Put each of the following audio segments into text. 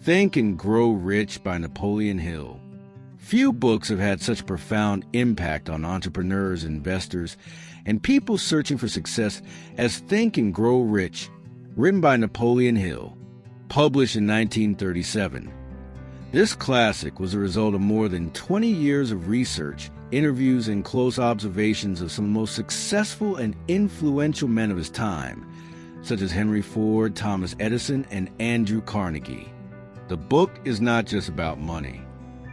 Think and Grow Rich by Napoleon Hill. Few books have had such profound impact on entrepreneurs, investors, and people searching for success as Think and Grow Rich, written by Napoleon Hill, published in 1937. This classic was a result of more than 20 years of research, interviews, and close observations of some of the most successful and influential men of his time, such as Henry Ford, Thomas Edison, and Andrew Carnegie. The book is not just about money.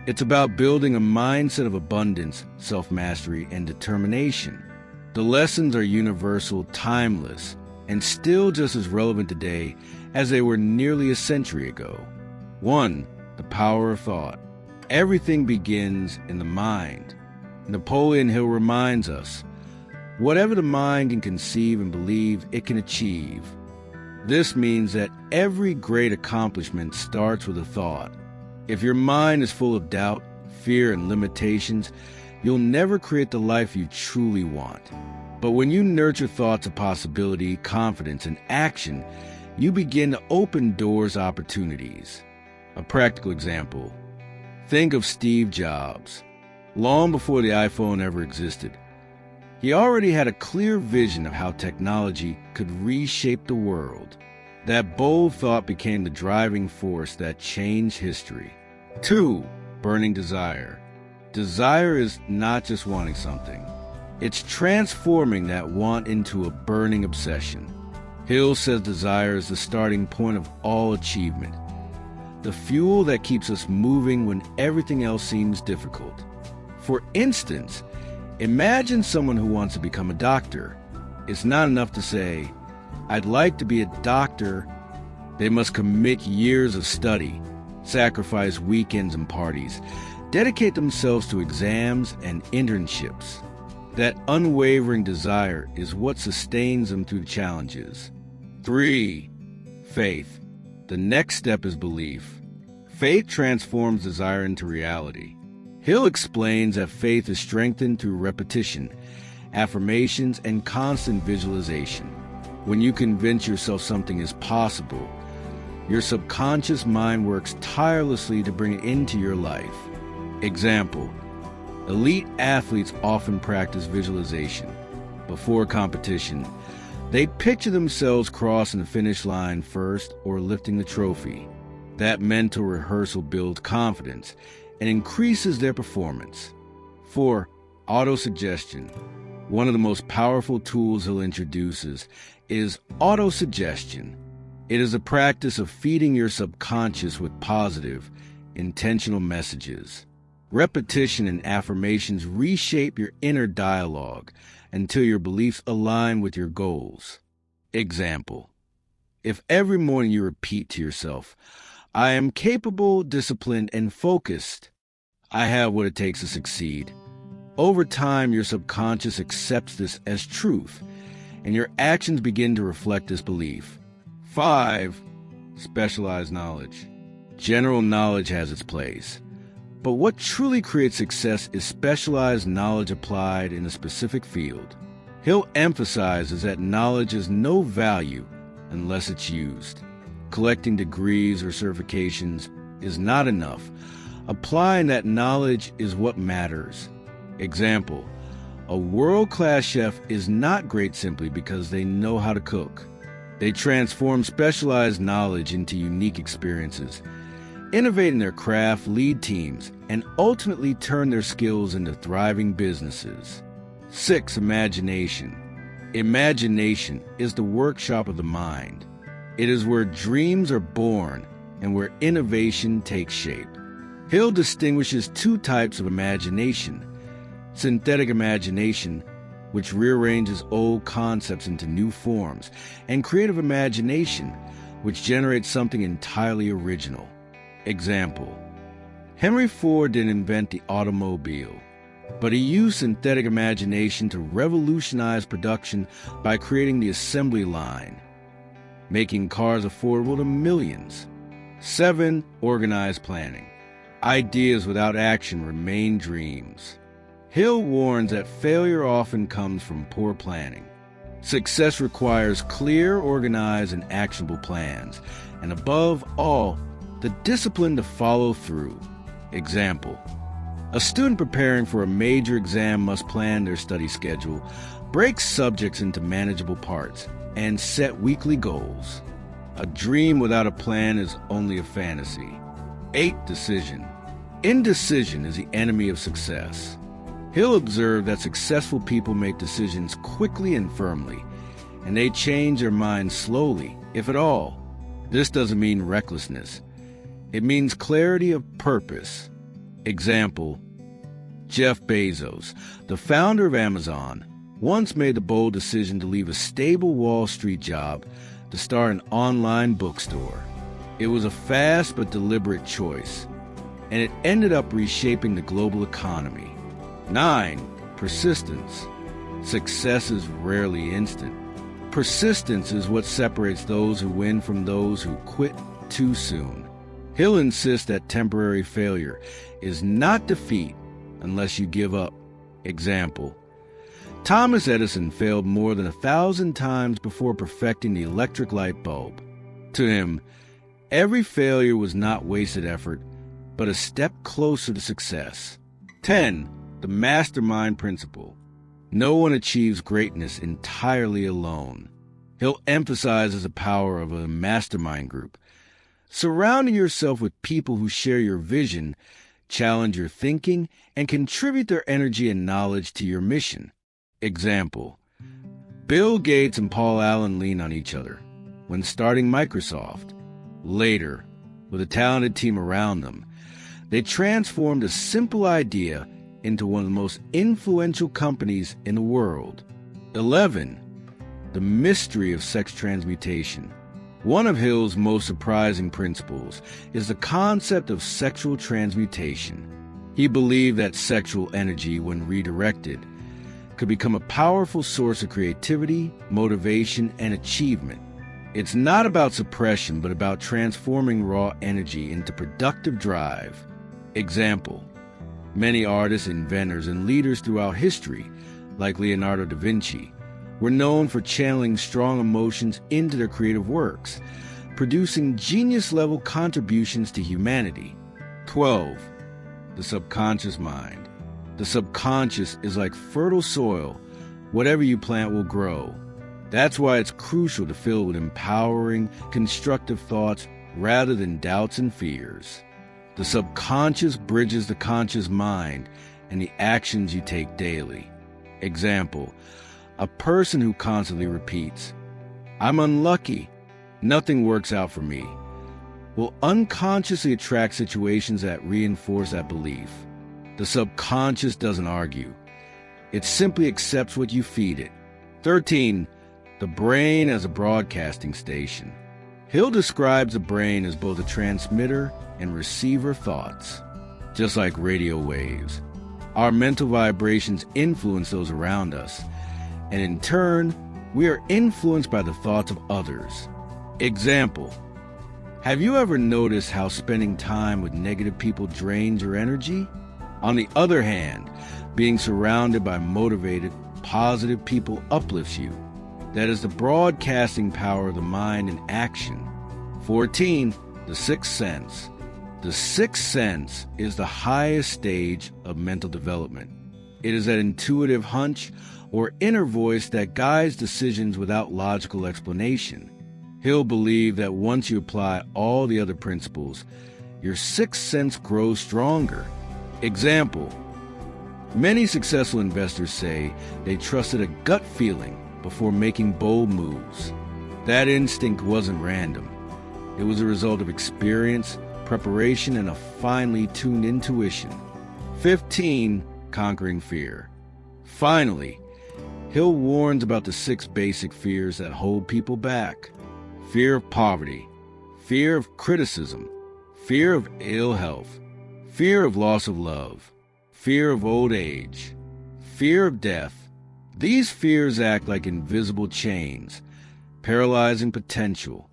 It's about building a mindset of abundance, self-mastery, and determination. The lessons are universal, timeless, and still just as relevant today as they were nearly a century ago. 1. The power of thought. Everything begins in the mind. Napoleon Hill reminds us, whatever the mind can conceive and believe, it can achieve. This means that every great accomplishment starts with a thought. If your mind is full of doubt, fear, and limitations, you'll never create the life you truly want. But when you nurture thoughts of possibility, confidence, and action, you begin to open doors to opportunities. A practical example. Think of Steve Jobs. Long before the iPhone ever existed, he already had a clear vision of how technology could reshape the world. That bold thought became the driving force that changed history. 2. Burning desire. Desire is not just wanting something. It's transforming that want into a burning obsession. Hill says desire is the starting point of all achievement, the fuel that keeps us moving when everything else seems difficult. For instance, imagine someone who wants to become a doctor. It's not enough to say, "I'd like to be a doctor." They must commit years of study, sacrifice weekends and parties, dedicate themselves to exams and internships. That unwavering desire is what sustains them through challenges. 3. Faith. The next step is belief. Faith transforms desire into reality. Hill explains that faith is strengthened through repetition, affirmations, and constant visualization. When you convince yourself something is possible, your subconscious mind works tirelessly to bring it into your life. Example: elite athletes often practice visualization. Before competition, they picture themselves crossing the finish line first or lifting the trophy. That mental rehearsal builds confidence and increases their performance. 4. Autosuggestion. One of the most powerful tools Hill introduces is autosuggestion. It is a practice of feeding your subconscious with positive, intentional messages. Repetition and affirmations reshape your inner dialogue until your beliefs align with your goals. Example: if every morning you repeat to yourself, "I am capable, disciplined, and focused. I have what it takes to succeed," over time your subconscious accepts this as truth, and your actions begin to reflect this belief. 5. Specialized knowledge. General knowledge has its place, but what truly creates success is specialized knowledge applied in a specific field. Hill emphasizes that knowledge is no value unless it's used. Collecting degrees or certifications is not enough. Applying that knowledge is what matters. Example: a world-class chef is not great simply because they know how to cook. They transform specialized knowledge into unique experiences, innovate in their craft, lead teams, and ultimately turn their skills into thriving businesses. 6. Imagination. Imagination is the workshop of the mind. It is where dreams are born and where innovation takes shape. Hill distinguishes 2 types of imagination: synthetic imagination, which rearranges old concepts into new forms, and creative imagination, which generates something entirely original. Example: Henry Ford didn't invent the automobile, but he used synthetic imagination to revolutionize production by creating the assembly line, making cars affordable to millions. 7. Organized planning. Ideas without action remain dreams. Hill warns that failure often comes from poor planning. Success requires clear, organized, and actionable plans, and above all, the discipline to follow through. Example: a student preparing for a major exam must plan their study schedule, break subjects into manageable parts, and set weekly goals. A dream without a plan is only a fantasy. 8. Decision. Indecision is the enemy of success. Hill observed that successful people make decisions quickly and firmly, and they change their minds slowly, if at all. This doesn't mean recklessness. It means clarity of purpose. Example: Jeff Bezos, the founder of Amazon, once made the bold decision to leave a stable Wall Street job to start an online bookstore. It was a fast but deliberate choice, and it ended up reshaping the global economy. 9. Persistence. Success is rarely instant. Persistence is what separates those who win from those who quit too soon. Hill insists that temporary failure is not defeat unless you give up. Example: Thomas Edison failed more than 1,000 times before perfecting the electric light bulb. To him, every failure was not wasted effort, but a step closer to success. 10. The mastermind principle. No one achieves greatness entirely alone. Hill emphasizes the power of a mastermind group. Surrounding yourself with people who share your vision, challenge your thinking, and contribute their energy and knowledge to your mission. Example: Bill Gates and Paul Allen lean on each other when starting Microsoft. Later, with a talented team around them, they transformed a simple idea into one of the most influential companies in the world. 11. The mystery of sex transmutation. One of Hill's most surprising principles is the concept of sexual transmutation. He believed that sexual energy, when redirected, could become a powerful source of creativity, motivation, and achievement. It's not about suppression, but about transforming raw energy into productive drive. Example: many artists, inventors, and leaders throughout history, like Leonardo da Vinci, were known for channeling strong emotions into their creative works, producing genius-level contributions to humanity. 12. The subconscious mind. The subconscious is like fertile soil. Whatever you plant will grow. That's why it's crucial to fill it with empowering, constructive thoughts rather than doubts and fears. The subconscious bridges the conscious mind and the actions you take daily. Example: a person who constantly repeats, "I'm unlucky, nothing works out for me," will unconsciously attract situations that reinforce that belief. The subconscious doesn't argue. It simply accepts what you feed it. 13. The brain as a broadcasting station. Hill describes the brain as both a transmitter and receiver of thoughts. Just like radio waves, our mental vibrations influence those around us, and in turn, we are influenced by the thoughts of others. Example: have you ever noticed how spending time with negative people drains your energy? On the other hand, being surrounded by motivated, positive people uplifts you. That is the broadcasting power of the mind in action. 14. The sixth sense. The sixth sense is the highest stage of mental development. It is that intuitive hunch or inner voice that guides decisions without logical explanation. Hill believed that once you apply all the other principles, your sixth sense grows stronger. Example: many successful investors say they trusted a gut feeling before making bold moves. That instinct wasn't random. It was a result of experience, preparation, and a finely tuned intuition. 15. Conquering fear. Finally, Hill warns about the 6 basic fears that hold people back. Fear of poverty, fear of criticism, fear of ill health, fear of loss of love, fear of old age, fear of death. These fears act like invisible chains, paralyzing potential.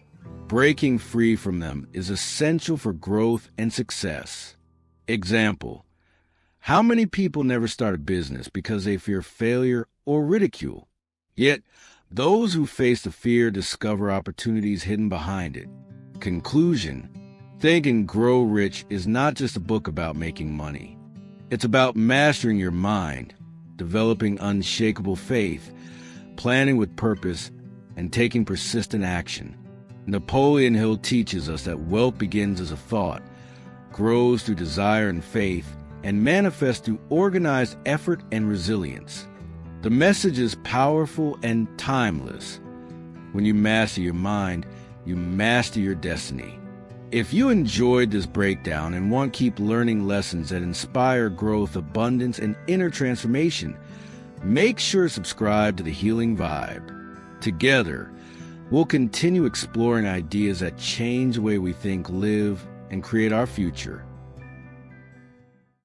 Breaking free from them is essential for growth and success. Example: how many people never start a business because they fear failure or ridicule? Yet, those who face the fear discover opportunities hidden behind it. Conclusion: Think and Grow Rich is not just a book about making money. It's about mastering your mind, developing unshakable faith, planning with purpose, and taking persistent action. Napoleon Hill teaches us that wealth begins as a thought, grows through desire and faith, and manifests through organized effort and resilience. The message is powerful and timeless. When you master your mind, you master your destiny. If you enjoyed this breakdown and want to keep learning lessons that inspire growth, abundance, and inner transformation, make sure to subscribe to The Healing Vibe. Together, we'll continue exploring ideas that change the way we think, live, and create our future.